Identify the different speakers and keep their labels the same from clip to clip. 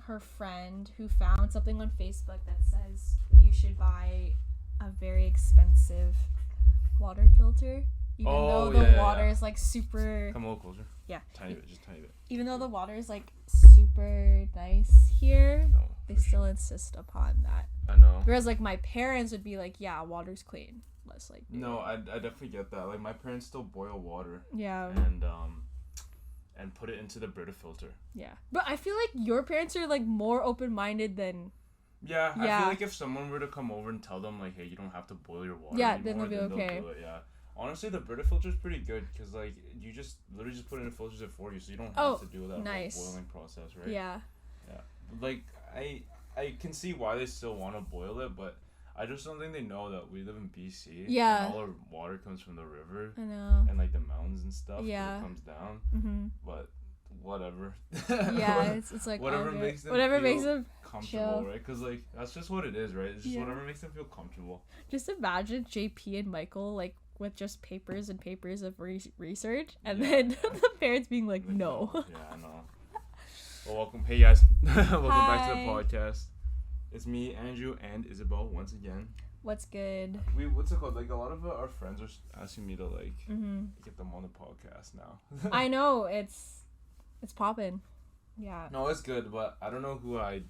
Speaker 1: her friend who found something on Facebook that says you should buy a very expensive water filter, even though the water is like super.
Speaker 2: Come a little closer.
Speaker 1: Yeah.
Speaker 2: Tiny bit, just tiny bit.
Speaker 1: Even though the water is like super nice here, they still insist upon that.
Speaker 2: I know.
Speaker 1: Whereas like my parents would be like, yeah, water's clean. Let's like.
Speaker 2: No, I definitely get that. Like my parents still boil water.
Speaker 1: Yeah.
Speaker 2: And put it into the Brita filter.
Speaker 1: Yeah, but I feel like your parents are like more open-minded than.
Speaker 2: Yeah, I feel like if someone were to come over and tell them like, hey, you don't have to boil your water anymore,
Speaker 1: then they'll be okay.
Speaker 2: They'll do it, yeah. Honestly, the Brita filter is pretty good because like you just literally just put it in filters it for you, so you don't have to do that boiling process, right?
Speaker 1: Yeah.
Speaker 2: Yeah, like I can see why they still want to boil it, but I just don't think they know that we live in BC.
Speaker 1: Yeah.
Speaker 2: And all our water comes from the river.
Speaker 1: I know.
Speaker 2: And like the mountains and stuff.
Speaker 1: Yeah.
Speaker 2: It comes down.
Speaker 1: Mm-hmm.
Speaker 2: But whatever.
Speaker 1: Yeah, it's like
Speaker 2: whatever makes them comfortable,
Speaker 1: chill.
Speaker 2: right? Because like that's just what it is, right? It's just whatever makes them feel comfortable.
Speaker 1: Just imagine JP and Michael like with just papers and papers of research, and then the parents being like, no.
Speaker 2: Yeah, I know. Well, welcome. Hey guys, welcome back to the podcast. It's me, Andrew, and Ysabelle once again.
Speaker 1: What's good?
Speaker 2: What's it called? Like a lot of our friends are asking me to like get them on the podcast now.
Speaker 1: I know it's popping. Yeah.
Speaker 2: No, it's good, but I don't know who I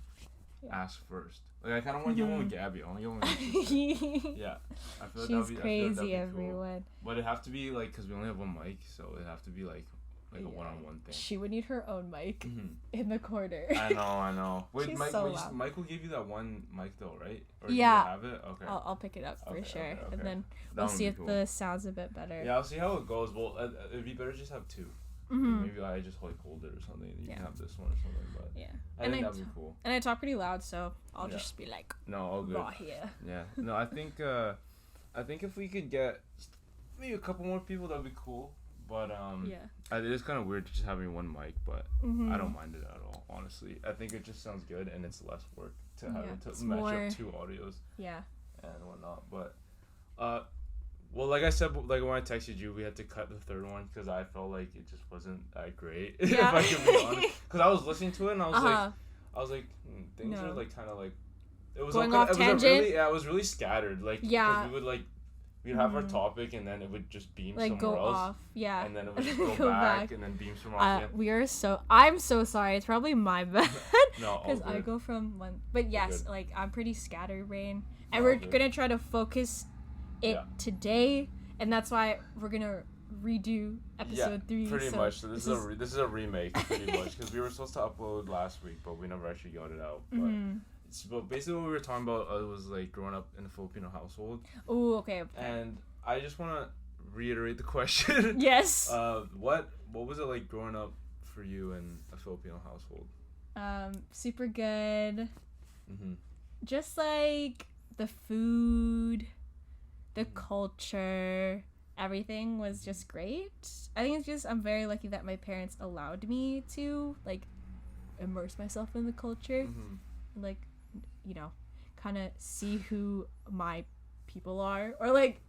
Speaker 2: ask first. Like I kind of want to get one with Gabby. I want to get one with you. Yeah, I feel like
Speaker 1: she's crazy, everyone.
Speaker 2: Cool. But it have to be like because we only have one mic, so it have to be like a one-on-one thing.
Speaker 1: She would need her own mic in the corner.
Speaker 2: I know. Wait, Michael gave you that one mic though, right? Or
Speaker 1: yeah.
Speaker 2: Do you have it? Okay.
Speaker 1: I'll pick it up for sure,
Speaker 2: okay.
Speaker 1: and then we'll see if the sound's a bit better.
Speaker 2: Yeah, I'll see how it goes. Well, it'd be better to just have two. Maybe I just like hold it or something. You can have this one or something, but I think that'd be cool.
Speaker 1: And I talk pretty loud, so I'll just be like,
Speaker 2: all good.
Speaker 1: Raw here.
Speaker 2: Yeah. No, I think if we could get maybe a couple more people, that'd be cool. But it is kind of weird just having one mic, but I don't mind it at all. Honestly, I think it just sounds good, and it's less work to have to match up two audios.
Speaker 1: Yeah. And
Speaker 2: whatnot, but well, like I said, like when I texted you, we had to cut the third one because I felt like it just wasn't that great.
Speaker 1: Yeah.
Speaker 2: If I could be honest, because I was listening to it and I was like, things are like kind of like it was
Speaker 1: going off tangent.
Speaker 2: It was really scattered. Like we would we'd have our topic and then it would just beam somewhere
Speaker 1: go
Speaker 2: else.
Speaker 1: Off. Yeah.
Speaker 2: And then it would just go back and then beam somewhere else.
Speaker 1: I'm so sorry. It's probably my bad.
Speaker 2: No,
Speaker 1: because I go from one. But yes, like I'm pretty scatterbrained, and we're gonna try to focus it today, and that's why we're gonna redo episode 3.
Speaker 2: Pretty much. So this is a remake, pretty much, because we were supposed to upload last week, but we never actually got it out. But basically, what we were talking about was like growing up in a Filipino household.
Speaker 1: Oh, okay.
Speaker 2: And I just want to reiterate the question.
Speaker 1: Yes.
Speaker 2: What was it like growing up for you in a Filipino household?
Speaker 1: Super good. Just like the food, the culture, everything was just great. I think it's just I'm very lucky that my parents allowed me to like immerse myself in the culture, and, like, you know, kind of see who my people are, or like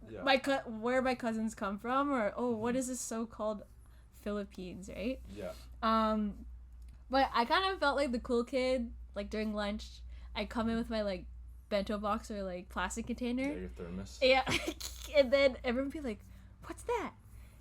Speaker 1: where my cousins come from, or what is this so-called Philippines, right?
Speaker 2: Yeah.
Speaker 1: But I kind of felt like the cool kid. Like during lunch, I come in with my like bento box or like plastic container.
Speaker 2: Yeah, your thermos.
Speaker 1: Yeah. And then everyone would be like, "What's that?"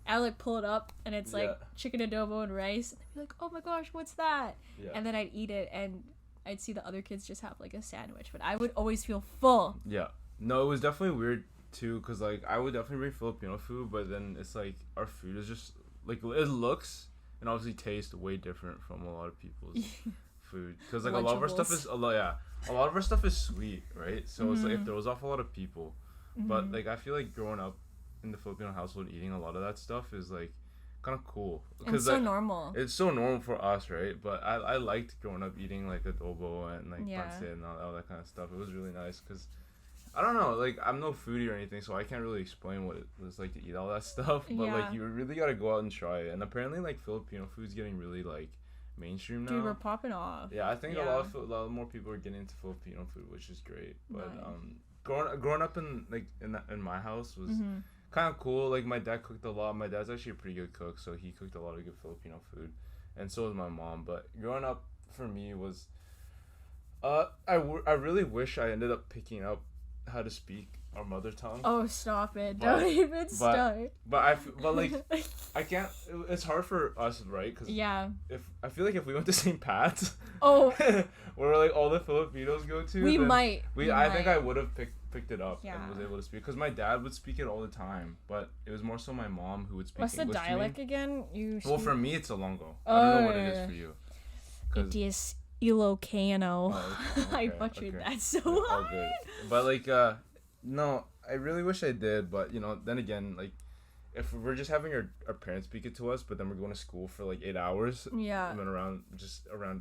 Speaker 1: And I would like pull it up, and it's like chicken adobo and rice. And they'd be like, "Oh my gosh, what's that?" Yeah. And then I'd eat it, and I'd see the other kids just have like a sandwich, but I would always feel full. Yeah.
Speaker 2: No, it was definitely weird too, cause like I would definitely rate Filipino food, but then it's like our food is just like it looks and obviously tastes way different from a lot of people's food, cause like a lot of our stuff is sweet, right? So it's like it throws off a lot of people, but like I feel like growing up in the Filipino household eating a lot of that stuff is like kind of cool.
Speaker 1: It's so normal.
Speaker 2: It's so normal for us, right? But I liked growing up eating like adobo and like pancit and all that kind of stuff. It was really nice because I don't know, like I'm no foodie or anything, so I can't really explain what it was like to eat all that stuff. But like you really gotta go out and try it. And apparently like Filipino food's getting really like mainstream now.
Speaker 1: Dude, we're popping off.
Speaker 2: Yeah, I think a lot more people are getting into Filipino food, which is great. But growing up in like in my house was kind of cool. Like my dad cooked a lot. My dad's actually a pretty good cook, so he cooked a lot of good Filipino food, and so was my mom. But growing up for me was, I really wish I ended up picking up how to speak our mother tongue.
Speaker 1: Oh, stop it! Don't even start.
Speaker 2: But like I can't. It's hard for us, right? Cause
Speaker 1: yeah.
Speaker 2: If I feel like if we went to St. Pat's, where like all the Filipinos go to,
Speaker 1: we might.
Speaker 2: I think I would have picked it up and was able to speak. Cause my dad would speak it all the time, but it was more so my mom who would speak English to me.
Speaker 1: What's the dialect again?
Speaker 2: Well, for me it's Ilonggo. I don't know what it is for you.
Speaker 1: It is Ilocano.
Speaker 2: Oh, okay.
Speaker 1: I butchered that so
Speaker 2: all
Speaker 1: hard.
Speaker 2: good. But like, no, I really wish I did. But you know, then again, like, if we're just having our parents speak it to us, but then we're going to school for like 8 hours.
Speaker 1: Yeah.
Speaker 2: And then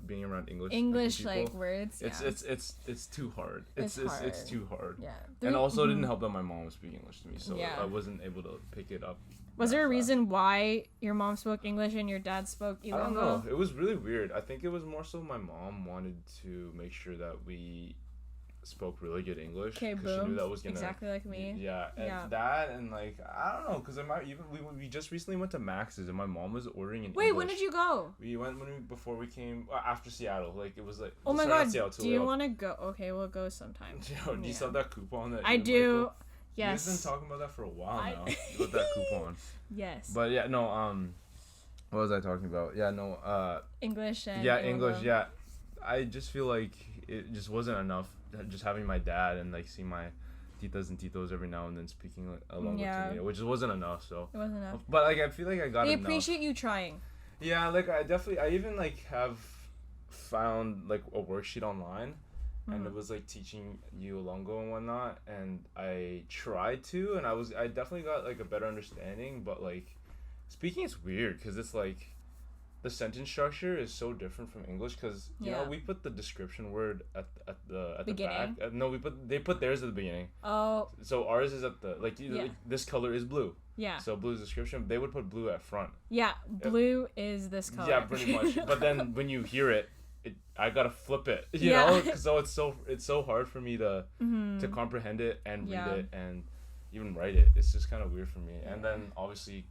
Speaker 2: being around
Speaker 1: English like words.
Speaker 2: It's too hard. It's too hard.
Speaker 1: Yeah.
Speaker 2: And also it didn't help that my mom was speaking English to me, so I wasn't able to pick it up.
Speaker 1: Was there a reason why your mom spoke English and your dad spoke Ilonggo?
Speaker 2: I don't know. It was really weird. I think it was more so my mom wanted to make sure that we spoke really good English.
Speaker 1: Okay,
Speaker 2: boom. She knew that was gonna
Speaker 1: exactly like me.
Speaker 2: Yeah, and that and like I don't know, cause we just recently went to Max's and my mom was ordering in
Speaker 1: Wait,
Speaker 2: English.
Speaker 1: when did you go?
Speaker 2: We went before we came after Seattle. Like it was like.
Speaker 1: Oh my god! Do you want to go? Okay, we'll go sometime.
Speaker 2: Yo, do you saw that coupon that?
Speaker 1: I do.
Speaker 2: Michael?
Speaker 1: Yes.
Speaker 2: You've been talking about that for a while now. With that coupon.
Speaker 1: Yes.
Speaker 2: But yeah, no. What was I talking about? Yeah, no.
Speaker 1: English and.
Speaker 2: Yeah, English. Yeah, I just feel like it just wasn't enough. Just having my dad and like seeing my titas and titos every now and then speaking like, along with me, which just wasn't enough. So. It wasn't enough. But like I feel like I got enough.
Speaker 1: I appreciate you trying.
Speaker 2: Yeah, like I even like have found like a worksheet online. And it was like teaching you Ilonggo and whatnot, and I tried to, and I definitely got like a better understanding, but like speaking is weird because it's like the sentence structure is so different from English because you know we put the description word at the
Speaker 1: beginning.
Speaker 2: back. No, they put theirs at the beginning.
Speaker 1: Oh.
Speaker 2: So ours is at the like this color is blue.
Speaker 1: Yeah.
Speaker 2: So blue's description. They would put blue at front.
Speaker 1: Yeah, blue is this color.
Speaker 2: Yeah, pretty much. But then when you hear it. I gotta flip it, you know, so it's so hard for me to comprehend it and read it and even write it. It's just kind of weird for me. And then obviously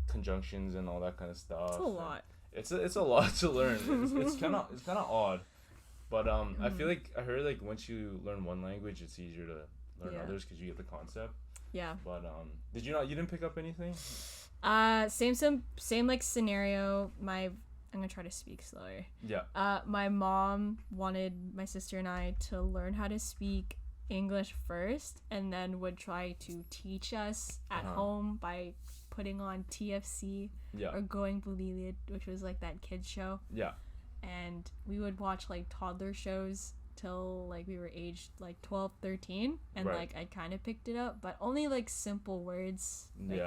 Speaker 2: conjunctions and all that kind of stuff.
Speaker 1: It's a lot.
Speaker 2: It's a lot to learn. It's kind of odd, but I feel like I heard like once you learn one language, it's easier to learn others because you get the concept. Yeah. But you didn't pick up anything?
Speaker 1: Same like scenario. I'm gonna try to speak slower. Yeah. My mom wanted my sister and I to learn how to speak English first, and then would try to teach us at home by putting on TFC or Going Bulilid, which was like that kids show. Yeah. And we would watch like toddler shows till like we were aged like 12, 13, and like I kind of picked it up, but only like simple words. Like,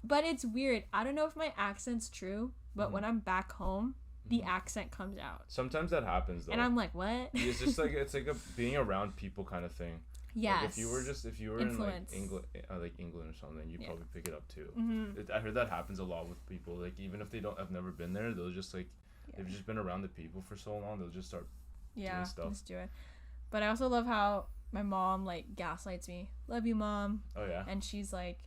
Speaker 1: but it's weird. I don't know if my accent's true. But when I'm back home, the accent comes out.
Speaker 2: Sometimes that happens though.
Speaker 1: And I'm like, what?
Speaker 2: It's just like it's like a being around people kind of thing. Yes. Like if you were influence. In like England or something, you'd probably pick it up too. I heard that happens a lot with people. Like even if they have never been there, they'll just like they've just been around the people for so long, they'll just start doing stuff. Just
Speaker 1: do it. But I also love how my mom like gaslights me. Love you, Mom. Oh yeah. And she's like,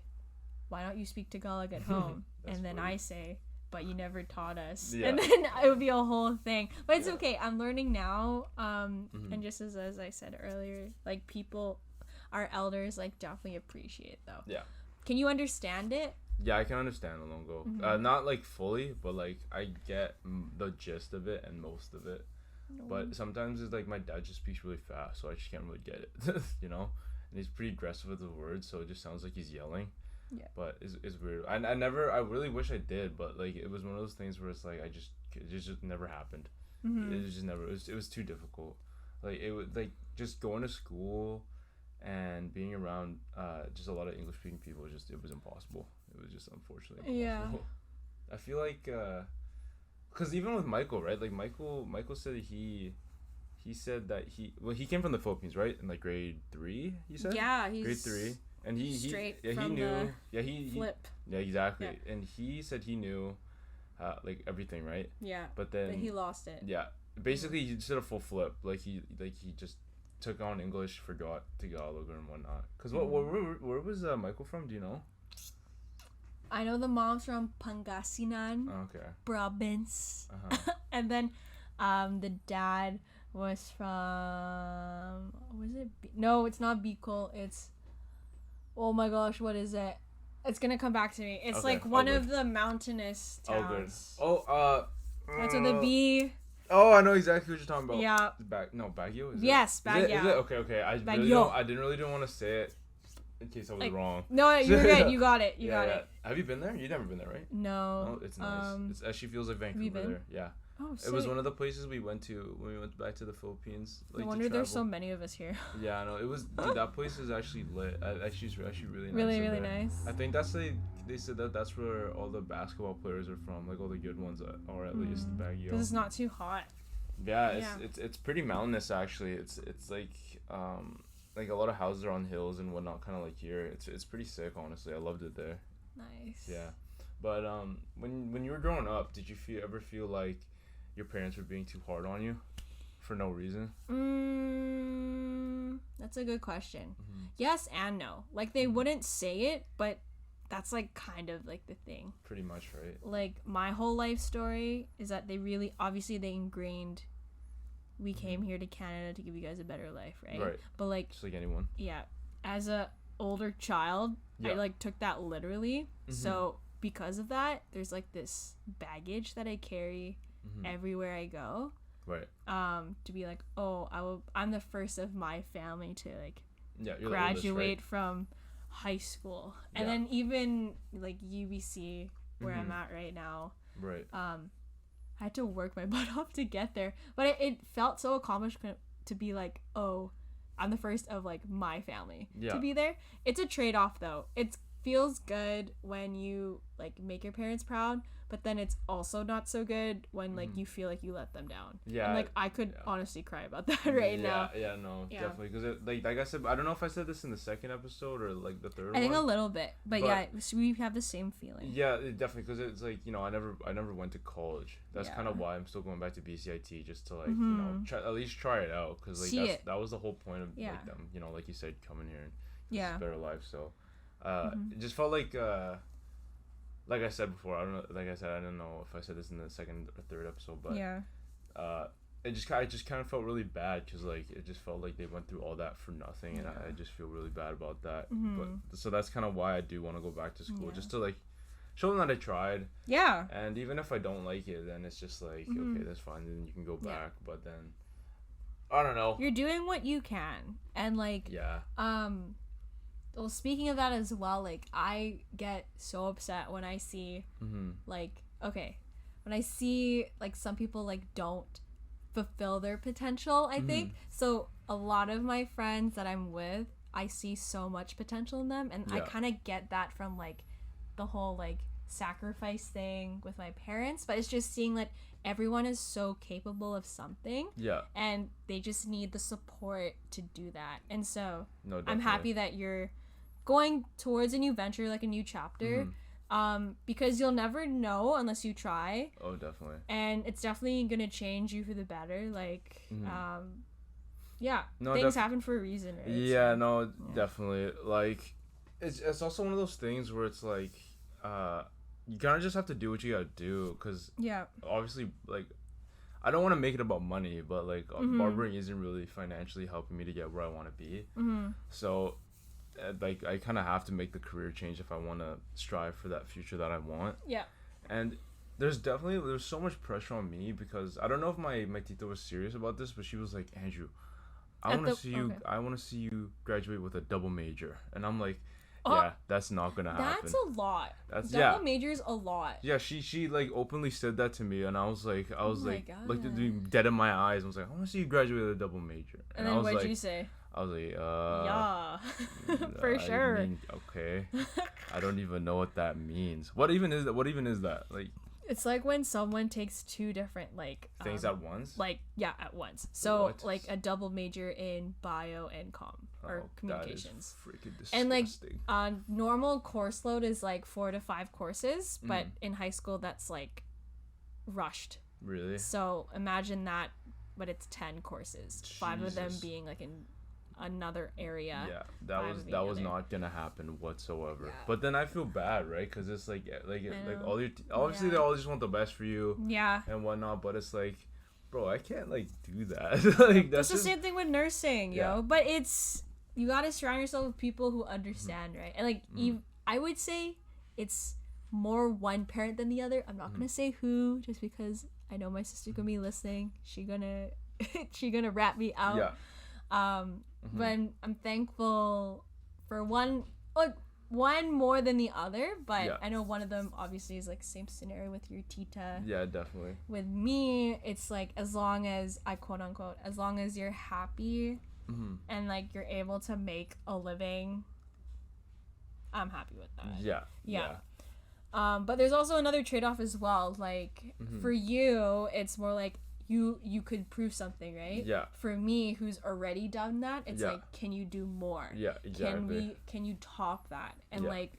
Speaker 1: why don't you speak Tagalog at home? And then I say, but you never taught us. Yeah. And then it would be a whole thing. But it's okay. I'm learning now. And just as I said earlier, like people, our elders, like definitely appreciate though. Yeah. Can you understand it?
Speaker 2: Yeah, I can understand Ilonggo. Not like fully, but like I get the gist of it and most of it. But sometimes it's like my dad just speaks really fast, so I just can't really get it. You know? And he's pretty aggressive with the words, so it just sounds like he's yelling. Yeah. But it's weird. I really wish I did, but like it was one of those things where it's like it just never happened. It was just never. It was too difficult. Like it was like just going to school and being around just a lot of English speaking people. It was impossible. It was just unfortunately impossible. Yeah. I feel like because even with Michael, right? Like Michael said he said that he came from the Philippines, right? In like grade 3, he said. Yeah, he's grade 3. And he knew flip. Yeah, exactly. Yeah. And he said he knew like everything, right? Yeah. But then
Speaker 1: he lost it.
Speaker 2: Yeah. Basically he did a full flip. Like he just took on English, forgot Tagalog and whatnot. Cause where was Michael from? Do you know?
Speaker 1: I know the mom's from Pangasinan.
Speaker 2: Oh, okay.
Speaker 1: Province. And then The dad was from, was it? No, it's not Bicol. It's, oh my gosh, what is it? It's gonna come back to me. It's
Speaker 2: Okay,
Speaker 1: like one of the mountainous towns. That's with a B.
Speaker 2: Oh, I know exactly what you're talking about.
Speaker 1: Yeah.
Speaker 2: Baguio?
Speaker 1: Yes, Baguio.
Speaker 2: Is it? Okay. I didn't really want to say it in case I was wrong.
Speaker 1: No, you're good. You got it. You got it.
Speaker 2: Have you been there? You've never been there, right?
Speaker 1: No.
Speaker 2: Oh, it's nice. It actually feels like Vancouver there. Yeah.
Speaker 1: Oh, sick.
Speaker 2: It was one of the places we went to when we went back to the Philippines.
Speaker 1: No wonder there's so many of us here.
Speaker 2: Yeah, I know. It was, dude, that place is actually lit. Actually, it's actually really nice.
Speaker 1: Really nice.
Speaker 2: I think they said that's where all the basketball players are from, like all the good ones are at least Baguio.
Speaker 1: Because it's not too hot.
Speaker 2: Yeah, it's pretty mountainous actually. It's like a lot of houses are on hills and whatnot, kind of like here. It's pretty sick, honestly. I loved it there.
Speaker 1: Nice.
Speaker 2: Yeah, but when you were growing up, did you ever feel like your parents were being too hard on you for no reason?
Speaker 1: That's a good question. Yes and no. Like, they wouldn't say it, but that's like kind of like the thing.
Speaker 2: Pretty much, right?
Speaker 1: Like, my whole life story is that they ingrained, we came here to Canada to give you guys a better life, right?
Speaker 2: Right.
Speaker 1: But like,
Speaker 2: just like anyone.
Speaker 1: Yeah, as a older child, I like took that literally. So because of that, there's like this baggage that I carry everywhere I go.
Speaker 2: Right.
Speaker 1: To be like, oh, I'm the first of my family to like
Speaker 2: you're
Speaker 1: graduate
Speaker 2: the oldest, right?
Speaker 1: from high school, and then even like UBC where I'm at right now.
Speaker 2: Right.
Speaker 1: I had to work my butt off to get there, but it felt so accomplished to be like, oh, I'm the first of like my family to be there. It's a trade-off though. It feels good when you like make your parents proud, but then it's also not so good when like you feel like you let them down. Yeah. And like I could honestly cry about that right now.
Speaker 2: Yeah, no, definitely. Because like I said, I don't know if I said this in the second episode or like the third one.
Speaker 1: I think a little bit, but yeah, we have the same feeling.
Speaker 2: Yeah, definitely. Because it's like, you know, I never went to college. That's kind of why I'm still going back to BCIT, just to like, you know, at least try it out. Because like that was the whole point of like them, you know, like you said, coming here and it's a better life. So it just felt like I said before, I don't know if I said this in the second or third episode, but I just kind of felt really bad because like it just felt like they went through all that for nothing, and I just feel really bad about that. But so that's kind of why I do want to go back to school, just to like show them that I tried. Yeah. And even if I don't like it, then it's just like okay, that's fine, then you can go back. But then I don't know.
Speaker 1: You're doing what you can, and like well, speaking of that as well, like I get so upset when I see when I see like some people like don't fulfill their potential, I think. So a lot of my friends that I'm with, I see so much potential in them, and I kind of get that from like the whole like sacrifice thing with my parents, but it's just seeing that everyone is so capable of something, and they just need the support to do that. And so I'm happy that you're going towards a new venture, like a new chapter, because you'll never know unless you try.
Speaker 2: Oh, definitely.
Speaker 1: And it's definitely gonna change you for the better. Like things happen for a reason, right?
Speaker 2: Definitely. Like it's also one of those things where it's like you kind of just have to do what you gotta do, because obviously, like, I don't want to make it about money, but like barbering isn't really financially helping me to get where I want to be. So like I kind of have to make the career change if I want to strive for that future that I want. And there's so much pressure on me, because I don't know if my tita was serious about this, but she was like, Andrew, I want to see you graduate with a double major. And I'm like, that's not gonna happen.
Speaker 1: That's a lot. Double majors a lot.
Speaker 2: Yeah, she like openly said that to me, and I was like dead in my eyes. I was like, I want to see you graduate with a double major.
Speaker 1: And then what'd you say?
Speaker 2: I was like,
Speaker 1: for sure.
Speaker 2: I mean, okay. I don't even know what that means. What even is that? Like,
Speaker 1: it's like when someone takes two different like
Speaker 2: things at once.
Speaker 1: Like at once. So like a double major in bio and or communications.
Speaker 2: That is freaking disgusting.
Speaker 1: And like normal course load is like 4 to 5 courses, but in high school that's like rushed.
Speaker 2: Really?
Speaker 1: So imagine that, but it's 10 courses. Jesus. 5 of them being like in another area.
Speaker 2: That was not gonna happen whatsoever. But then I feel bad, right? Because it's like all your obviously they all just want the best for you and whatnot, but it's like, bro, I can't like do that. Like
Speaker 1: that's the same thing with nursing, yo. But you gotta surround yourself with people who understand, right? And like I would say it's more one parent than the other. I'm not gonna say who, just because I know my sister gonna be listening. She gonna rat me out. Yeah. But I'm thankful for one more than the other, but I know one of them obviously is like same scenario with your tita.
Speaker 2: Yeah, definitely.
Speaker 1: With me, it's like as long as I quote unquote, as long as you're happy and like you're able to make a living, I'm happy with that. Yeah. But there's also another trade-off as well. Like for you, it's more like you could prove something, right? Yeah. For me, who's already done that, it's like, can you do more? Yeah, exactly. Can you top that? And like,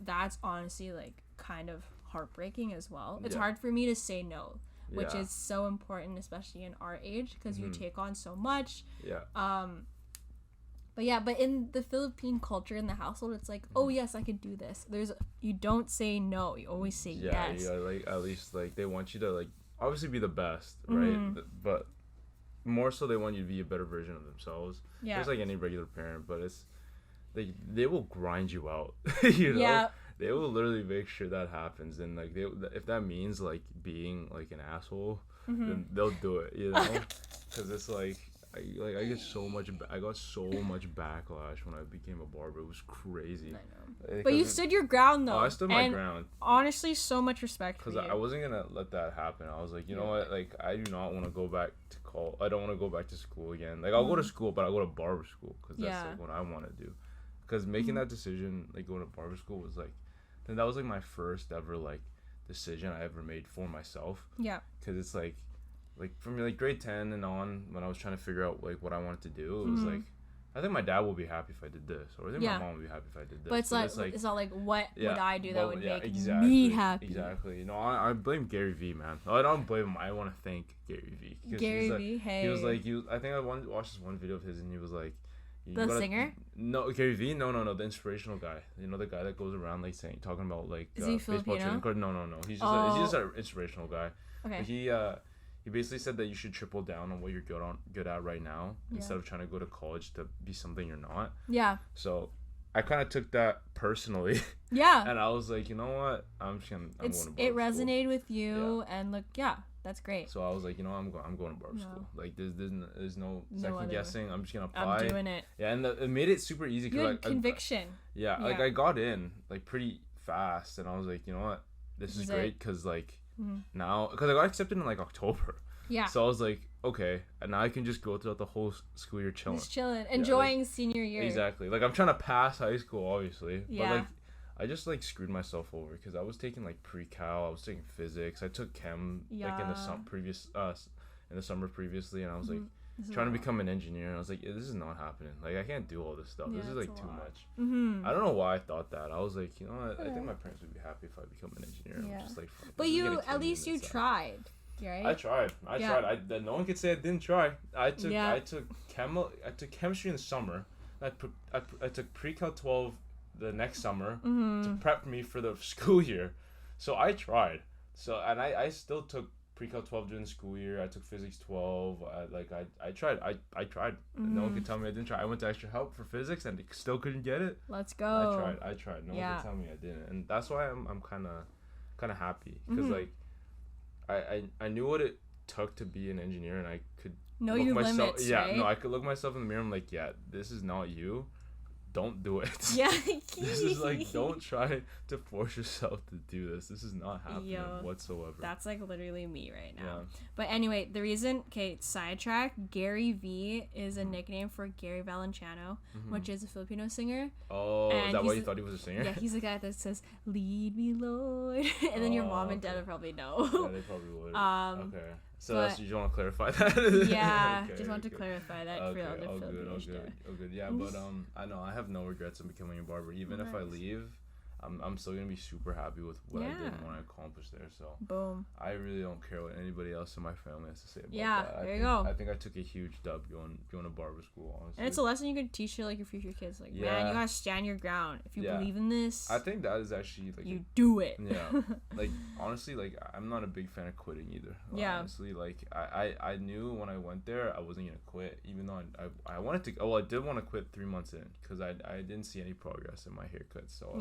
Speaker 1: that's honestly like kind of heartbreaking as well. It's hard for me to say no, which is so important, especially in our age, because you take on so much. Yeah. But in the Philippine culture, in the household, it's like, oh yes, I could do this. You don't say no. You always say yes.
Speaker 2: Yeah, like at least like they want you to like obviously be the best, right? But more so they want you to be a better version of themselves. Yeah. Just like any regular parent, but it's they will grind you out. You know? Yeah. They will literally make sure that happens, and like if that means like being like an asshole, then they'll do it. You know, because it's like. I got so much backlash when I became a barber. It was crazy. I know.
Speaker 1: But you stood your ground, though.
Speaker 2: Oh, I stood my ground.
Speaker 1: Honestly, so much respect for you.
Speaker 2: Because I wasn't going to let that happen. I was like, you know what? Like, I do not want to go back to college. I don't want to go back to school again. Like, I'll go to school, but I'll go to barber school. Because that's, like, what I want to do. Because making that decision, like, going to barber school was, like... Then that was, like, my first ever, like, decision I ever made for myself. Yeah. Because it's, like from like grade 10 and on, when I was trying to figure out like what I wanted to do, it was like, I think my dad will be happy if I did this, or I think my mom will be happy if I did this.
Speaker 1: But it's not like what would I do that would make me happy.
Speaker 2: Exactly. You know, I blame Gary V, man. I don't blame him. I want to thank Gary V.
Speaker 1: Gary V. Hey.
Speaker 2: He was like, I think I watched this one video of his, and he was like,
Speaker 1: singer?
Speaker 2: No, Gary V. No, the inspirational guy. You know, the guy that goes around like talking about like
Speaker 1: is he Filipino?
Speaker 2: Baseball training. No. He's just an inspirational guy. Okay. But he basically said that you should triple down on what you're good at right now instead of trying to go to college to be something you're not. Yeah. So I kind of took that personally. Yeah. And I was like, you know what? I'm going to
Speaker 1: it resonated with you, and look, that's great.
Speaker 2: So I was like, you know, I'm going to barber school. Like there's no second guessing. I'm just gonna apply.
Speaker 1: I'm doing it.
Speaker 2: Yeah, and it made it super easy.
Speaker 1: You had conviction.
Speaker 2: Like I got in like pretty fast, and I was like, you know what? This is great because like. Now, because I got accepted in like October. Yeah. So I was like, okay, and now I can just go throughout the whole school year chilling.
Speaker 1: Just chilling, enjoying senior year.
Speaker 2: Exactly. Like I'm trying to pass high school, obviously. Yeah. But like, I just like screwed myself over because I was taking like pre-cal, I was taking physics, I took chem like in the summer previously, and I was like trying to become an engineer, and I was like, this is not happening. Like I can't do all this stuff. This is like too much. I don't know why I thought that. I was like, you know what? I think my parents would be happy if I become an engineer. Yeah. I'm just like,
Speaker 1: but you at least you tried, right?
Speaker 2: I tried. No one could say I didn't try. I took chemistry in the summer. I took pre-cal 12 the next summer to prep me for the school year. So I tried. So and I still took pre-cal 12 during the school year. I took physics 12. I tried. I tried. No one could tell me I didn't try. I went to extra help for physics and still couldn't get it.
Speaker 1: Let's go.
Speaker 2: I tried. No one could tell me I didn't, and that's why I'm kind of happy because like I knew what it took to be an engineer, and I could
Speaker 1: know your limits.
Speaker 2: Yeah,
Speaker 1: right?
Speaker 2: no, I could look myself in the mirror. I'm like, yeah, this is not you. Don't do it.
Speaker 1: Yeah.
Speaker 2: This is like, don't try to force yourself to do this. This is not happening whatsoever.
Speaker 1: That's like literally me right now. Yeah. But anyway, the reason, sidetrack, Gary V is a nickname for Gary Valenciano, which is a Filipino singer.
Speaker 2: Oh, and is that why you thought he was a singer?
Speaker 1: Yeah, he's the guy that says, "Lead me, Lord." And then your mom and dad would probably know.
Speaker 2: Yeah, they probably would. Okay. So you just want to clarify that?
Speaker 1: Yeah, just want to clarify that for all the Filipino stuff.
Speaker 2: Oh, good. Yeah, but I know I have no regrets in becoming a barber. Even if I leave, I'm still gonna be super happy with what I did and what I accomplished there. So
Speaker 1: boom.
Speaker 2: I really don't care what anybody else in my family has to say about that.
Speaker 1: Yeah, there you go.
Speaker 2: I think I took a huge dub going to barber school, honestly.
Speaker 1: And it's a lesson you can teach to like your future kids. Like, man, you gotta stand your ground. If you believe in this,
Speaker 2: I think that is actually like
Speaker 1: you do it.
Speaker 2: Yeah, like honestly, like I'm not a big fan of quitting either.
Speaker 1: Yeah.
Speaker 2: Honestly, like I knew when I went there I wasn't gonna quit, even though I wanted to. Oh, I did want to quit 3 months in because I didn't see any progress in my haircut. So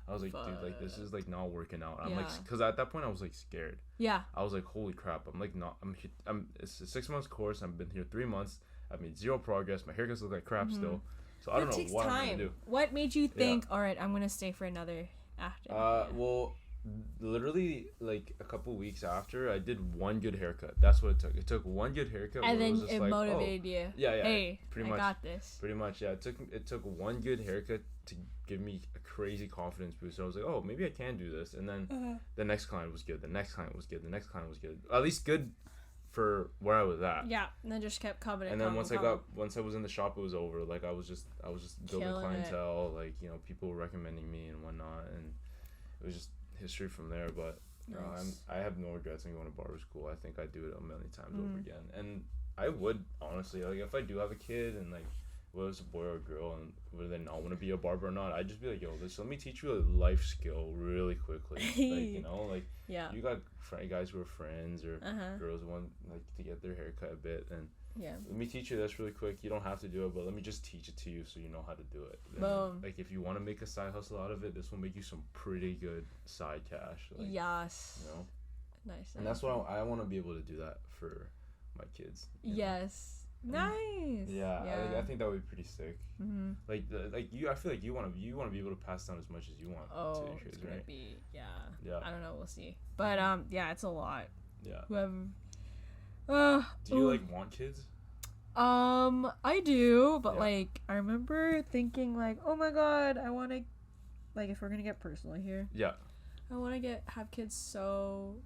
Speaker 2: I was like, dude, like this is like not working out. I'm like, because at that point I was like scared. Yeah. I was like, holy crap. I'm like, not. It's a 6 months course. I've been here 3 months. I've made zero progress. My haircuts look like crap still. So I don't know what I'm gonna do.
Speaker 1: What made you think, all right, I'm gonna stay for another after?
Speaker 2: Well, literally like a couple weeks after, I did one good haircut. That's what it took. It took one good haircut,
Speaker 1: and then it motivated you.
Speaker 2: Yeah.
Speaker 1: Hey,
Speaker 2: pretty much.
Speaker 1: I got this.
Speaker 2: Pretty much, yeah. It took one good haircut to give me a crazy confidence boost. So I was like, oh, maybe I can do this. And then the next client was good. The next client was good. The next client was good. At least good for where I was at.
Speaker 1: Yeah, and then just kept coming.
Speaker 2: And then once I was in the shop, it was over. Like I was just building clientele. Like, you know, people were recommending me and whatnot, and it was just history from there. But I have no regrets in going to barber school. I think I'd do it a million times over again. And I would, honestly, like if I do have a kid and like whether it's a boy or a girl and whether they not want to be a barber or not, I'd just be like, yo, let me teach you a life skill really quickly. Like, you know, like you got guys who are friends or girls who want like to get their hair cut a bit, and let me teach you this really quick. You don't have to do it, but let me just teach it to you so you know how to do it. Boom. Like if you want to make a side hustle out of it, this will make you some pretty good side cash. Like, yes. You know? Nice. And that's what I want to be able to do that for my kids. Yes. Nice. Yeah. I think that would be pretty sick. Mm-hmm. Like you, I feel like you want to be able to pass down as much as you want to your kids, it's gonna be yeah. I don't know. We'll see. But it's a lot. Yeah. Whoever. Do you like want kids?
Speaker 1: I do, but like I remember thinking like, oh my god, I want to, like if we're gonna get personal here. Yeah. I want to have kids so,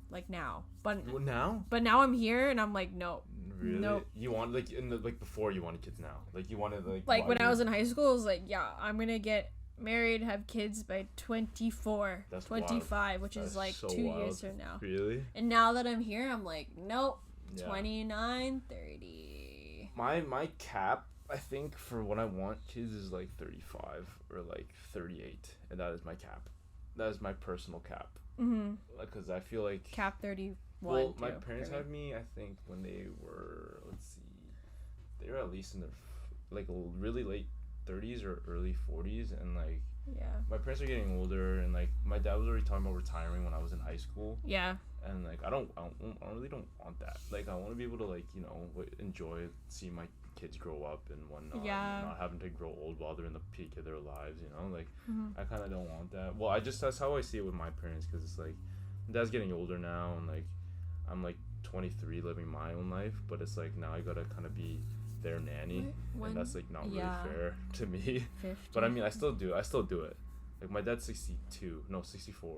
Speaker 1: like now, but now I'm here and I'm like no.
Speaker 2: Really? Nope. You want like before you wanted kids now, like you wanted
Speaker 1: like when I was in high school, I was like, yeah, I'm gonna get married, have kids by 24, that's 25, wild. Which is like so 2 years from now. Really? And now that I'm here, I'm like, nope, 29, 30.
Speaker 2: My cap, I think, for when I want kids is like 35 or like 38, and that is my cap. That is my personal cap. Mm-hmm. Because I feel like
Speaker 1: cap 30.
Speaker 2: Well, my parents had me, I think, when they were, they were at least in their, like, really late 30s or early 40s, and, like, my parents are getting older, and, like, my dad was already talking about retiring when I was in high school. Yeah. And, like, I really don't want that. Like, I want to be able to, like, you know, enjoy seeing my kids grow up and whatnot. Yeah. And not having to grow old while they're in the peak of their lives, you know? Like, I kind of don't want that. Well, that's how I see it with my parents, because it's, like, my dad's getting older now, and, like, I'm like 23 living my own life, but it's like now I gotta kind of be their nanny, and that's like not really fair to me. 50. But I mean, I still do it. Like my dad's 64,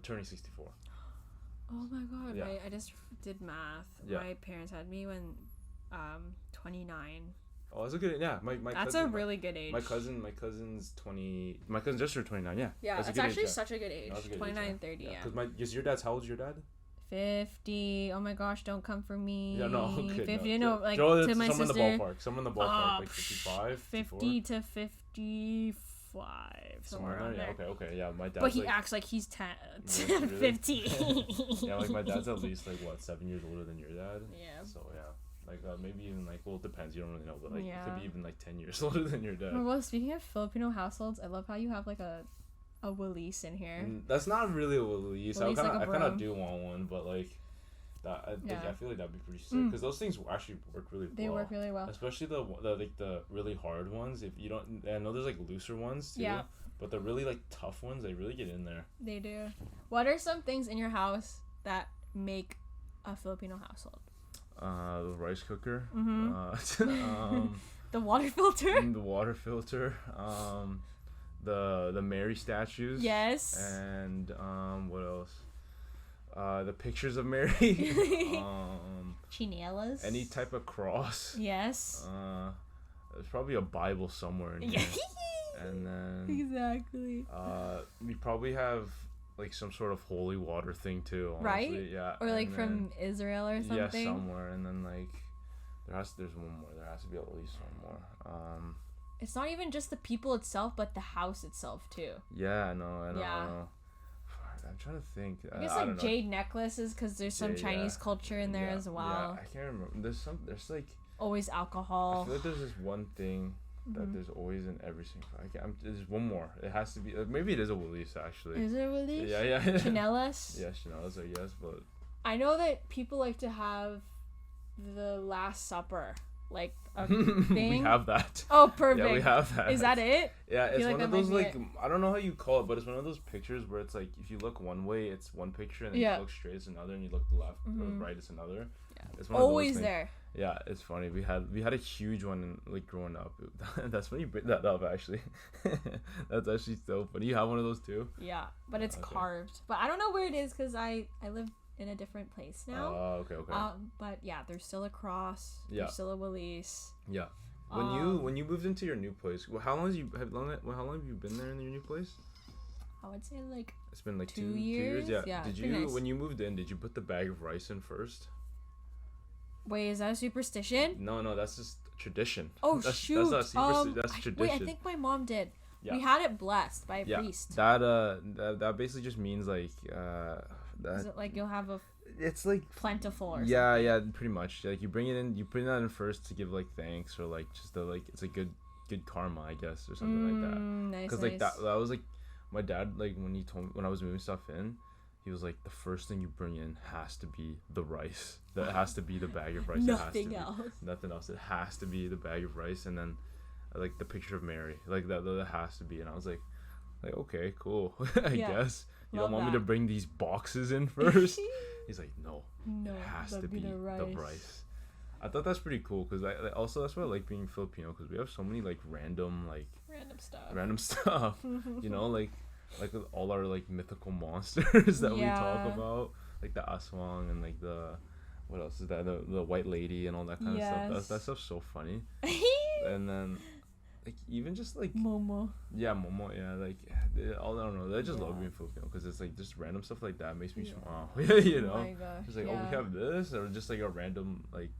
Speaker 2: turning 64.
Speaker 1: Oh my god! Yeah. I just did math. Yeah. My parents had me when 29.
Speaker 2: Oh, that's a good
Speaker 1: that's a really good age.
Speaker 2: My cousin's 20. My cousin just turned 29. Yeah.
Speaker 1: Yeah, it's actually such a good age. 29, 30. Yeah.
Speaker 2: Because your dad's, how old is your dad?
Speaker 1: 50. Oh my gosh, don't come for me.
Speaker 2: Yeah, no, okay,
Speaker 1: 50, no, like to my sister.
Speaker 2: Someone in the ballpark, like 55,
Speaker 1: 50 to 55. Somewhere around there.
Speaker 2: Yeah, okay, yeah. My dad.
Speaker 1: But he acts like he's 10,
Speaker 2: really? 50. Yeah, like my dad's at least like 7 years older than your dad. Yeah. So yeah. Like maybe even like, well, it depends, you don't really know, but like it could be even like 10 years older than your dad.
Speaker 1: Well, speaking of Filipino households, I love how you have like a Willis in here.
Speaker 2: That's not really a Willis. I kind of do want one, but like that I feel like that'd be pretty sick because those things actually work really well. They work really well, especially the really hard ones. If you don't, I know there's like looser ones too. Yeah. But the really like tough ones, they really get in there.
Speaker 1: They do. What are some things in your house that make a Filipino household?
Speaker 2: The rice cooker.
Speaker 1: Mm-hmm. The water filter.
Speaker 2: The water filter. The Mary statues. Yes. And what else? The pictures of Mary.
Speaker 1: Chinelas.
Speaker 2: Any type of cross.
Speaker 1: Yes.
Speaker 2: There's probably a Bible somewhere in here. And then
Speaker 1: exactly.
Speaker 2: We probably have like some sort of holy water thing too. Honestly.
Speaker 1: Right?
Speaker 2: Yeah.
Speaker 1: Or like from Israel or something.
Speaker 2: Yeah, somewhere. And then like there's one more. There has to be at least one more.
Speaker 1: It's not even just the people itself, but the house itself too.
Speaker 2: Yeah, I know.
Speaker 1: Yeah.
Speaker 2: I'm trying to think.
Speaker 1: I guess like jade necklaces, because there's some Chinese culture in there as well.
Speaker 2: Yeah, I can't remember. There's like
Speaker 1: always alcohol.
Speaker 2: I feel like there's this one thing that there's always in every single. There's one more. It has to be. Maybe it is a Willis actually.
Speaker 1: Is it a Willis?
Speaker 2: Yeah.
Speaker 1: Chanelas?
Speaker 2: Yeah, Chanelas are yes, but.
Speaker 1: I know that people like to have the Last Supper, like a thing.
Speaker 2: We have that.
Speaker 1: Oh, perfect.
Speaker 2: Yeah, we have that.
Speaker 1: Is that it?
Speaker 2: Yeah, it's
Speaker 1: like
Speaker 2: one of those like I don't know how you call it, but it's one of those pictures where it's like if you look one way, it's one picture, and then you look straight, it's another, and you look to the left or right, it's another. Yeah, it's one
Speaker 1: always
Speaker 2: of those
Speaker 1: there.
Speaker 2: Yeah, it's funny. We had a huge one like growing up. That's when you bring that up, actually. That's actually so funny. You have one of those too?
Speaker 1: Yeah, but it's carved. But I don't know where it is because I live in a different place now.
Speaker 2: Oh, okay.
Speaker 1: But yeah, there's still a cross.
Speaker 2: Yeah.
Speaker 1: There's still a Willis.
Speaker 2: Yeah. When you moved into your new place, how long have you been there in your new place?
Speaker 1: I would say like
Speaker 2: it's been like
Speaker 1: 2 years.
Speaker 2: 2 years. Yeah. Did you
Speaker 1: nice.
Speaker 2: When you moved in, did you put the bag of rice in first?
Speaker 1: Wait, is that a superstition?
Speaker 2: No, that's just tradition.
Speaker 1: Oh, shoot.
Speaker 2: That's not superstition. That's tradition.
Speaker 1: Wait, I think my mom did.
Speaker 2: Yeah.
Speaker 1: We had it blessed by a priest.
Speaker 2: That basically just means like
Speaker 1: is it like you'll have a
Speaker 2: it's like
Speaker 1: plentiful or something?
Speaker 2: Yeah, pretty much. Like you bring it in, you put that in first to give like thanks or like just it's a good karma, I guess, or something like that.
Speaker 1: Nice.
Speaker 2: Because like that was like my dad, like when I was moving stuff in, he was like, the first thing you bring in has to be the rice. That has to be the bag of rice.
Speaker 1: Nothing else.
Speaker 2: Nothing else. It has to be the bag of rice, and then like the picture of Mary, like that has to be. And I was like okay, cool. I guess you don't want me to bring these boxes in first. He's like, no, it has to be the rice. I thought that's pretty cool because I also that's why I like being Filipino, because we have so many like random stuff. You know, like with all our like mythical monsters that we talk about, like the aswang and like the what else is that, the white lady and all that kind of stuff. That stuff's so funny. And then like even just like Momo. Yeah, like I don't know. I just love being Filipino because it's like just random stuff like that makes me smile. You know, oh my gosh, it's like we have this, or just like a random like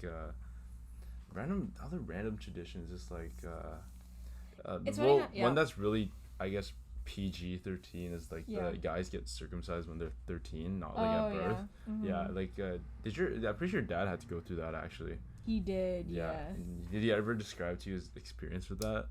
Speaker 2: other random traditions. Just like one that's really, I guess, PG-13 is like the guys get circumcised when they're 13, not like at birth. Yeah, like I'm pretty sure Dad had to go through that actually.
Speaker 1: He did. Yeah.
Speaker 2: Did he ever describe to you his experience with that?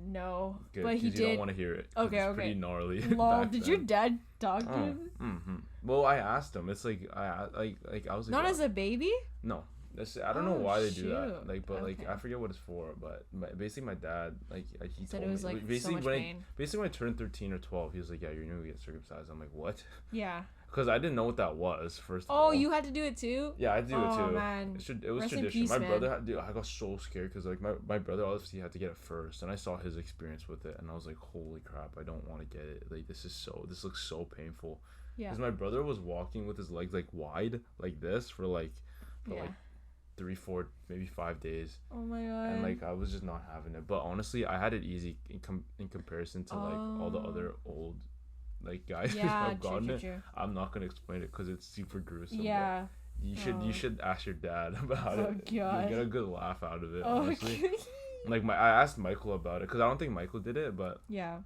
Speaker 1: No.
Speaker 2: Good,
Speaker 1: but he did.
Speaker 2: You don't want to hear it.
Speaker 1: Okay.
Speaker 2: It's pretty gnarly.
Speaker 1: Did your dad talk to him?
Speaker 2: Mm-hmm. Well, I asked him. It's like I was like,
Speaker 1: not as a baby.
Speaker 2: No. I don't know why they do that. Like, but like I forget what it's for. But basically, my dad he
Speaker 1: said
Speaker 2: told
Speaker 1: it was
Speaker 2: me,
Speaker 1: like
Speaker 2: basically
Speaker 1: so much pain.
Speaker 2: Basically when I turned 13 or 12, he was like, yeah, you're gonna get circumcised. I'm like, what?
Speaker 1: Yeah.
Speaker 2: Because I didn't know what that was first. Oh,
Speaker 1: you had to do it too?
Speaker 2: Yeah, I had to do it too.
Speaker 1: Man.
Speaker 2: It was tradition.
Speaker 1: Peace,
Speaker 2: my brother I got so scared because like my brother obviously had to get it first, and I saw his experience with it, and I was like, holy crap, I don't want to get it. Like this looks so painful. Yeah. Because my brother was walking with his legs like wide like this for like 3, 4, maybe 5 days.
Speaker 1: Oh my god.
Speaker 2: And like I was just not having it. But honestly, I had it easy in comparison to like all the other old like guys who have gotten it. I'm not gonna explain it because it's super gruesome.
Speaker 1: Yeah.
Speaker 2: You should ask your dad about it.
Speaker 1: God.
Speaker 2: You'll get a good laugh out of it. Honestly. Like I asked Michael about it because I don't think Michael did it, but
Speaker 1: yeah.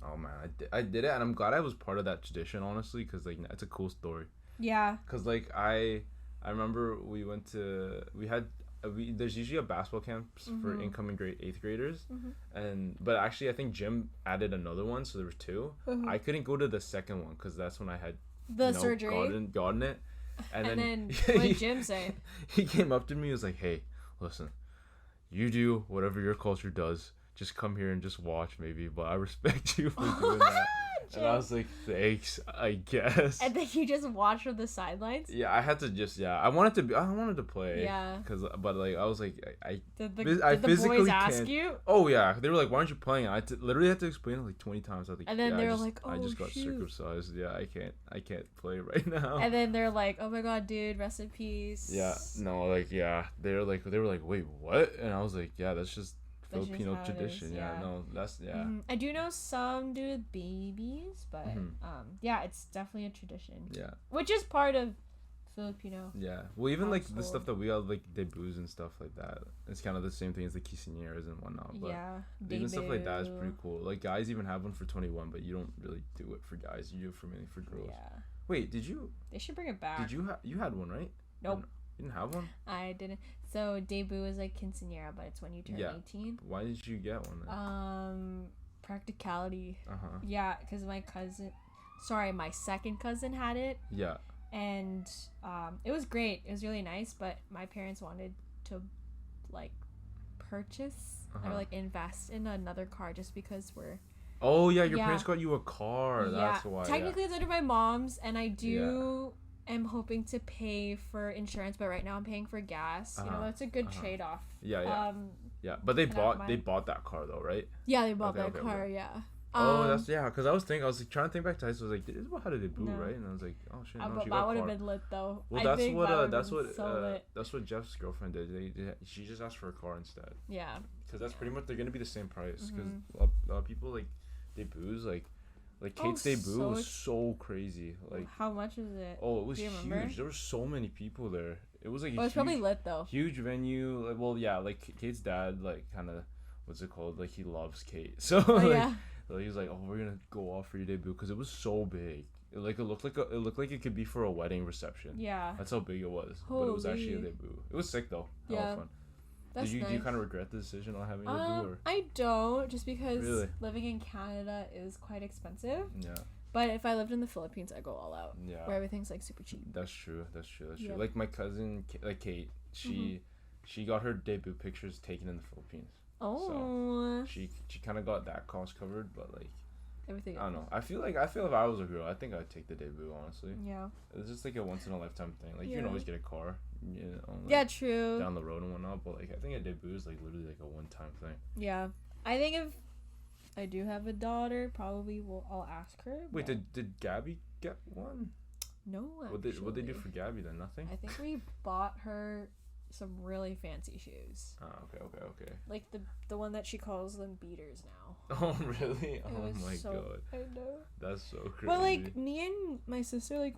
Speaker 2: Oh man, I did it, and I'm glad I was part of that tradition, honestly, because like it's a cool story.
Speaker 1: Yeah.
Speaker 2: Because like I remember there's usually a basketball camps for incoming grade 8th graders, but actually I think Jim added another one, so there was 2. I couldn't go to the second one because that's when I had
Speaker 1: surgery
Speaker 2: gotten it, and then
Speaker 1: what did Jim say?
Speaker 2: He came up to me and was like, hey, listen, you do whatever your culture does, just come here and just watch maybe, but I respect you for doing that. And I was like, thanks, I guess.
Speaker 1: And then you just watched from the sidelines?
Speaker 2: Yeah, I had to just, I wanted to play.
Speaker 1: Yeah.
Speaker 2: But like, I was like,
Speaker 1: Did the
Speaker 2: physically
Speaker 1: boys ask
Speaker 2: can't.
Speaker 1: you?
Speaker 2: Oh yeah, they were like, why aren't you playing? I literally had to explain it like 20 times. I was like,
Speaker 1: and then they were like, oh,
Speaker 2: I just got circumcised. Yeah, I can't play right now.
Speaker 1: And then they're like, oh my god, dude, rest in peace.
Speaker 2: Yeah, no, like, yeah, they were like, wait, what? And I was like, yeah, that's just Filipino tradition. Yeah. No, that's
Speaker 1: I do know some do with babies, but yeah, it's definitely a tradition.
Speaker 2: Yeah.
Speaker 1: Which is part of Filipino.
Speaker 2: Yeah. Well, even like the
Speaker 1: household.
Speaker 2: stuff that we have, like debuts and stuff like that, it's kind of the same thing as the quinceañeras and whatnot. But
Speaker 1: Yeah.
Speaker 2: even stuff like that is pretty cool. Like guys even have one for 21, but you don't really do it for guys. You do it for mainly for girls.
Speaker 1: Yeah.
Speaker 2: Wait, did you?
Speaker 1: They should bring it back.
Speaker 2: Did you you had one, right?
Speaker 1: Nope.
Speaker 2: You didn't have one?
Speaker 1: I didn't. So debut is like quinceañera, but it's when you turn 18.
Speaker 2: Why did you get one then?
Speaker 1: Practicality.
Speaker 2: Uh-huh.
Speaker 1: Yeah, because my second cousin had it.
Speaker 2: Yeah.
Speaker 1: And it was great. It was really nice, but my parents wanted to like purchase or like invest in another car just because we're.
Speaker 2: Oh yeah, your parents got you a car.
Speaker 1: Yeah.
Speaker 2: That's why.
Speaker 1: Technically, it's under my mom's, and I am hoping to pay for insurance, but right now I'm paying for gas. You know, that's a good trade-off.
Speaker 2: Yeah. Yeah, but they bought that car though, right?
Speaker 1: Yeah, they bought that car. Okay. Yeah.
Speaker 2: That's because I was like, trying to think back to high school. I was like, Ysabelle had a debut, right? And I was like, oh shit, no, she got a car. That would have been lit though. Well, that's what Jeff's girlfriend did. She just asked for a car instead.
Speaker 1: Yeah.
Speaker 2: Because that's pretty much they're gonna be the same price. Because a lot of people like debuts like Kate's debut was so crazy. Like
Speaker 1: how much was it?
Speaker 2: Oh, it was huge. There were so many people there. It was like
Speaker 1: it's probably lit though.
Speaker 2: Huge venue. Like, well, yeah, like Kate's dad, like kind of what's it called? Like he loves Kate, so like he was like, oh, we're gonna go off for your debut because it was so big. It looked like it could be for a wedding reception. Yeah, that's how big it was. Holy. But it was actually a debut. It was sick though. Yeah. Fun. Did you kind of regret the decision on having a debut? Or?
Speaker 1: I don't, just because living in Canada is quite expensive.
Speaker 2: Yeah.
Speaker 1: But if I lived in the Philippines, I'd go all out.
Speaker 2: Yeah.
Speaker 1: Where everything's like super cheap.
Speaker 2: That's true. Yeah. Like my cousin, like Kate, she got her debut pictures taken in the Philippines. Oh. So she kind of got that cost covered, but like everything. I don't know. I feel if I was a girl, I think I'd take the debut. Honestly. Yeah. It's just like a once in a lifetime thing. Like you can always get a car. You know, like,
Speaker 1: true.
Speaker 2: Down the road and whatnot, but like I think a debut is like literally like a one-time thing.
Speaker 1: Yeah, I think if I do have a daughter, probably I'll ask her.
Speaker 2: Wait, did Gabby get one?
Speaker 1: No.
Speaker 2: What they do for Gabby then? Nothing.
Speaker 1: I think we bought her some really fancy shoes.
Speaker 2: Oh, okay.
Speaker 1: Like the one that she calls them beaters now.
Speaker 2: Oh really? Oh my god.
Speaker 1: I know.
Speaker 2: That's so crazy.
Speaker 1: But like me and my sister, like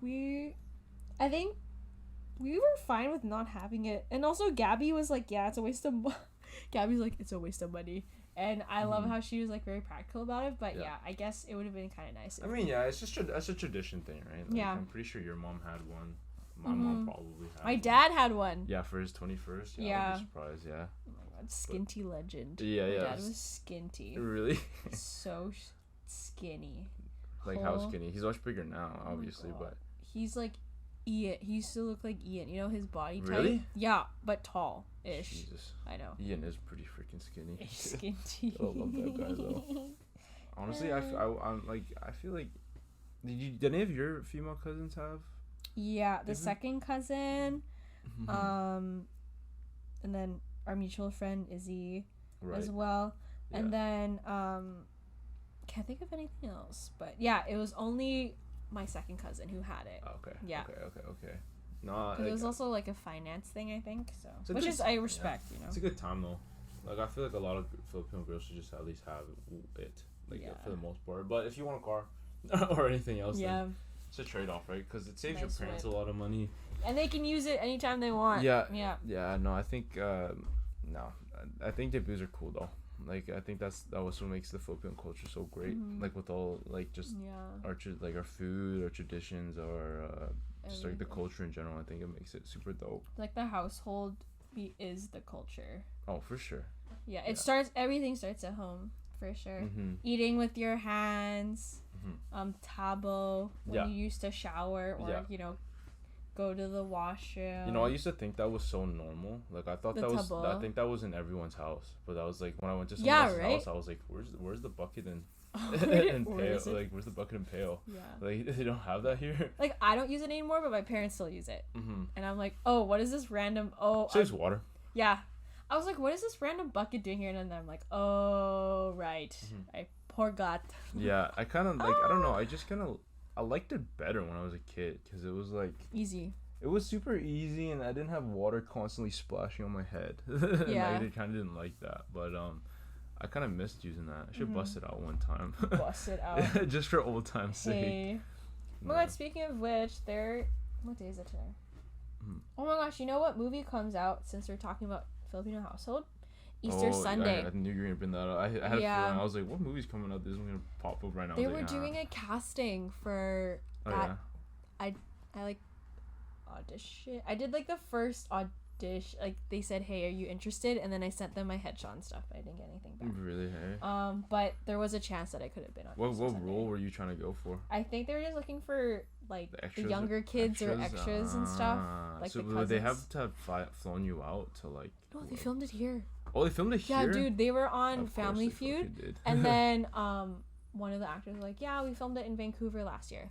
Speaker 1: I think. We were fine with not having it. And also Gabby was like, yeah, it's a waste of Gabby's like, it's a waste of money. And I love how she was like very practical about it. But yeah I guess it would have been kind of nice.
Speaker 2: I mean, yeah, it's just that's a tradition thing, right? Like, yeah. I'm pretty sure your mom had one. My mom probably had
Speaker 1: My dad had one.
Speaker 2: Yeah, for his 21st. Yeah. I'd be surprised, yeah.
Speaker 1: Oh my god, skinty legend.
Speaker 2: Yeah.
Speaker 1: My dad was skinty.
Speaker 2: Really?
Speaker 1: So skinny.
Speaker 2: Like how skinny? He's much bigger now, obviously, but...
Speaker 1: He's like... Ian. He used to look like Ian. You know his body type?
Speaker 2: Really?
Speaker 1: Yeah, but tall-ish.
Speaker 2: Jesus.
Speaker 1: I know.
Speaker 2: Ian is pretty freaking skinny.
Speaker 1: Skinty.
Speaker 2: I love that guy though. Honestly, I feel like did any of your female cousins have?
Speaker 1: Yeah, the second cousin, and then our mutual friend Izzy as well, and then can't think of anything else. But yeah, it was only my second cousin who had it.
Speaker 2: Okay.
Speaker 1: Yeah.
Speaker 2: Okay. No,
Speaker 1: it was also like a finance thing, I think. So, which is I respect, you know.
Speaker 2: It's a good time though. Like I feel like a lot of Filipino girls should just at least have it, like for the most part. But if you want a car or anything else, then it's a trade-off, right? Because it saves your parents a lot of money,
Speaker 1: and they can use it anytime they want.
Speaker 2: Yeah. No, I think I think debuts are cool though. Like I think that was what makes the Filipino culture so great. Like with all like just our food, our traditions, our just like the culture in general. I think it makes it super dope.
Speaker 1: Like the household is the culture.
Speaker 2: Oh, for sure.
Speaker 1: Yeah, everything starts at home for sure. Eating with your hands, tabo when you used to shower or go to the washroom.
Speaker 2: You know, I used to think that was so normal. Like I thought I think that was in everyone's house. But I was like, when I went to someone else's house, I was like, where's the bucket and pail? Like, where's the bucket and pail? Yeah. Like they don't have that here.
Speaker 1: Like I don't use it anymore, but my parents still use it. And I'm like, oh, what is this random? Oh,
Speaker 2: saves water.
Speaker 1: Yeah. I was like, what is this random bucket doing here? And then I'm like, oh, right. I forgot.
Speaker 2: Yeah, I kind of like, I don't know. I liked it better when I was a kid because it was like
Speaker 1: easy.
Speaker 2: It was super easy, and I didn't have water constantly splashing on my head.
Speaker 1: Yeah,
Speaker 2: I kind of didn't like that. But I kind of missed using that. I should bust it out one time.
Speaker 1: Bust it out.
Speaker 2: Just for old time's sake.
Speaker 1: Oh my god, speaking of which, what day is it today? Oh my gosh, you know what movie comes out since we're talking about Filipino household? Easter Sunday.
Speaker 2: I knew you were gonna bring that up. I had a feeling. I was like, what movie's coming out? This one's gonna pop up right now.
Speaker 1: They were doing a casting for that. I like audition. I did like the first audition. Like they said, hey, are you interested? And then I sent them my headshot and stuff. I didn't get anything back.
Speaker 2: Really? Hey.
Speaker 1: But there was a chance that I could have been on.
Speaker 2: What role were you trying to go for?
Speaker 1: I think they were just looking for like the younger kids or extras and stuff. Like
Speaker 2: so would they have to have flown you out to like?
Speaker 1: No, they filmed it here.
Speaker 2: Oh, they filmed it here.
Speaker 1: Yeah, dude, they were on Family Feud, and then one of the actors was like, yeah, we filmed it in Vancouver last year.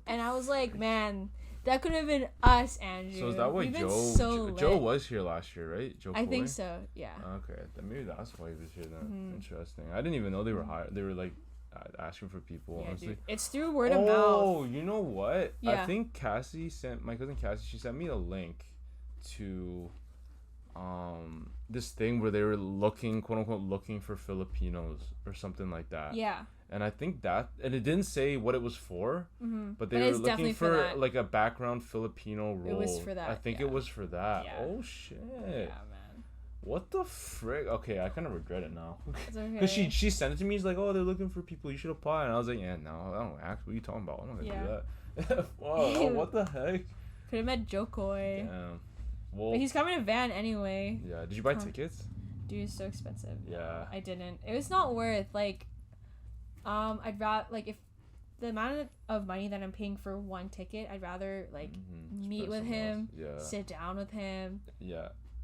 Speaker 1: And I was like, man, that could have been us, Andrew.
Speaker 2: So is that why Joe was here last year, right? Joe
Speaker 1: I think so, yeah.
Speaker 2: Okay, then maybe that's why he was here then. Interesting. I didn't even know they were hired. They were like asking for people.
Speaker 1: Yeah,
Speaker 2: honestly.
Speaker 1: dude. It's through word of mouth.
Speaker 2: Oh, you know what?
Speaker 1: Yeah.
Speaker 2: I think my cousin Cassie, she sent me a link to this thing where they were looking, quote unquote, looking for Filipinos or something like that.
Speaker 1: Yeah.
Speaker 2: And I think and it didn't say what it was for, but they were looking
Speaker 1: for
Speaker 2: like a background Filipino role.
Speaker 1: It was for that.
Speaker 2: I think it was for that.
Speaker 1: Yeah.
Speaker 2: Oh shit.
Speaker 1: Yeah, man.
Speaker 2: What the frick? Okay, I kind of regret it now.
Speaker 1: It's okay.
Speaker 2: Because she sent it to me. She's like, oh, they're looking for people. You should apply. And I was like, yeah, no, I don't act. What are you talking about? I'm not gonna do that. Whoa, what the heck?
Speaker 1: Could have met Jokoi.
Speaker 2: Damn. Well,
Speaker 1: but he's coming to Van anyway.
Speaker 2: Yeah. Did you buy tickets?
Speaker 1: Dude, it's so expensive.
Speaker 2: Yeah.
Speaker 1: I didn't. It was not worth like. I'd rather like if the amount of money that I'm paying for one ticket, I'd rather like meet with him, sit down with him,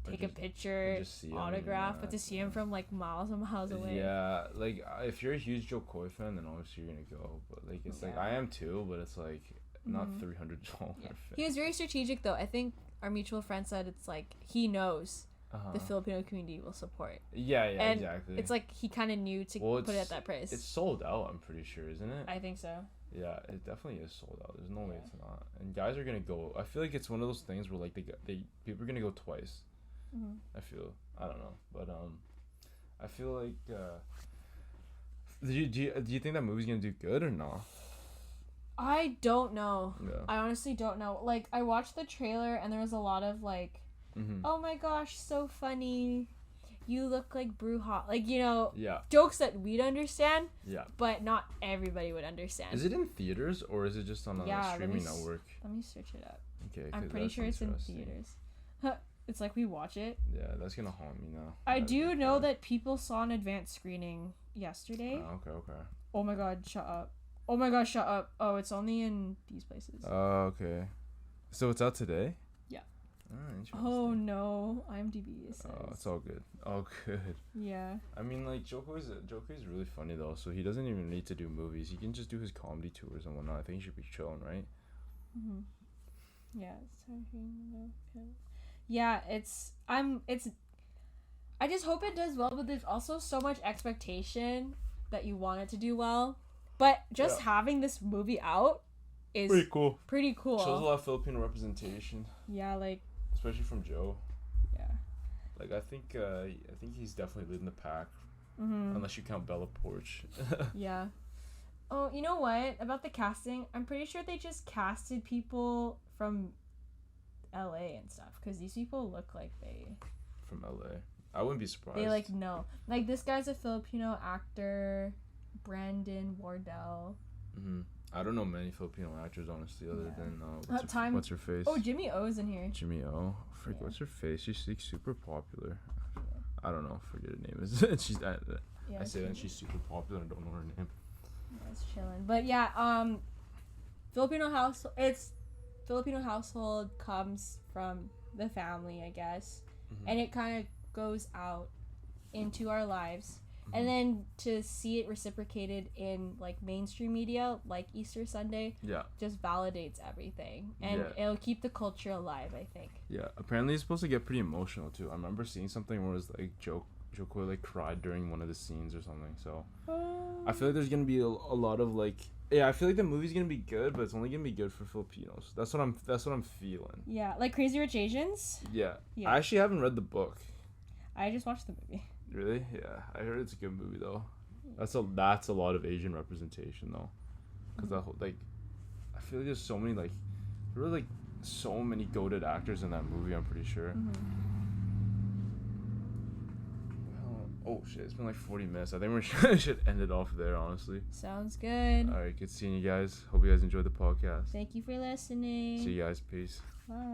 Speaker 1: take a picture, autograph, but to see him from like miles and miles away.
Speaker 2: Yeah, like if you're a huge Joe Coy fan, then obviously you're gonna go. But like it's like I am too, but it's like not $300.
Speaker 1: Yeah. He was very strategic though. I think our mutual friend said it's like he knows. The Filipino community will support. Yeah, and exactly. It's like he kind of knew to put it at that price.
Speaker 2: It's sold out, I'm pretty sure, isn't it?
Speaker 1: I think so.
Speaker 2: Yeah, it definitely is sold out. There's no way it's not. And guys are gonna go. I feel like it's one of those things where like people are gonna go twice. I don't know, but I feel like do you think that movie's gonna do good or not?
Speaker 1: I don't know. Yeah. I honestly don't know. Like I watched the trailer and there was a lot of like. Oh my gosh, so funny. You look like Bruja. Like, you know, jokes that we'd understand, but not everybody would understand.
Speaker 2: Is it in theaters or is it just on a streaming network?
Speaker 1: Let me search it up.
Speaker 2: Okay,
Speaker 1: I'm pretty sure it's in theaters. It's like we watch it.
Speaker 2: Yeah, that's going to haunt me now.
Speaker 1: I do know that people saw an advanced screening yesterday.
Speaker 2: Okay.
Speaker 1: Oh my god, shut up. Oh my gosh, shut up. Oh, it's only in these places.
Speaker 2: Oh, okay. So it's out today?
Speaker 1: Oh no, IMDb says.
Speaker 2: Oh, it's all good. Oh, good.
Speaker 1: Yeah.
Speaker 2: I mean, like Joko's really funny though, so he doesn't even need to do movies. He can just do his comedy tours and whatnot. I think he should be chilling, right?
Speaker 1: Yeah. Yeah, I just hope it does well, but there's also so much expectation that you want it to do well. But just having this movie out is pretty cool.
Speaker 2: Shows a lot of Filipino representation.
Speaker 1: Yeah, like.
Speaker 2: Especially from Joe.
Speaker 1: Yeah.
Speaker 2: Like I think he's definitely leading the pack. Unless you count Bella Porch.
Speaker 1: Yeah. Oh, you know what? About the casting, I'm pretty sure they just casted people from LA and stuff because these people look like they.
Speaker 2: From LA, I wouldn't be surprised.
Speaker 1: They like no, like this guy's a Filipino actor, Brandon Wardell.
Speaker 2: I don't know many Filipino actors, honestly, other than what's her face?
Speaker 1: Oh, Jimmy O's in here.
Speaker 2: Jimmy O. What's her face? She's like super popular. I don't know. Forget her name. She's I say that and she's super popular. I don't know her name.
Speaker 1: Yeah, it's chilling. But yeah, Filipino household comes from the family, I guess, and it kind of goes out into our lives. And then to see it reciprocated in like mainstream media like Easter Sunday just validates everything. And it'll keep the culture alive, I think. Yeah.
Speaker 2: Apparently it's supposed to get pretty emotional too. I remember seeing something where it was like Joe like cried during one of the scenes or something. So I feel like there's gonna be a lot of like I feel like the movie's gonna be good, but it's only gonna be good for Filipinos. That's what I'm feeling.
Speaker 1: Yeah, like Crazy Rich Asians?
Speaker 2: Yeah. I actually haven't read the book.
Speaker 1: I just watched the movie.
Speaker 2: Really? Yeah, I heard it's a good movie though. That's a lot of Asian representation though, because that whole, like, I feel like there's so many like, there were like so many goated actors in that movie. I'm pretty sure. Oh shit! It's been like 40 minutes. I think we should end it off there. Honestly.
Speaker 1: Sounds good.
Speaker 2: All right, good seeing you guys. Hope you guys enjoyed the podcast.
Speaker 1: Thank you for listening.
Speaker 2: See you guys. Peace.
Speaker 1: Bye.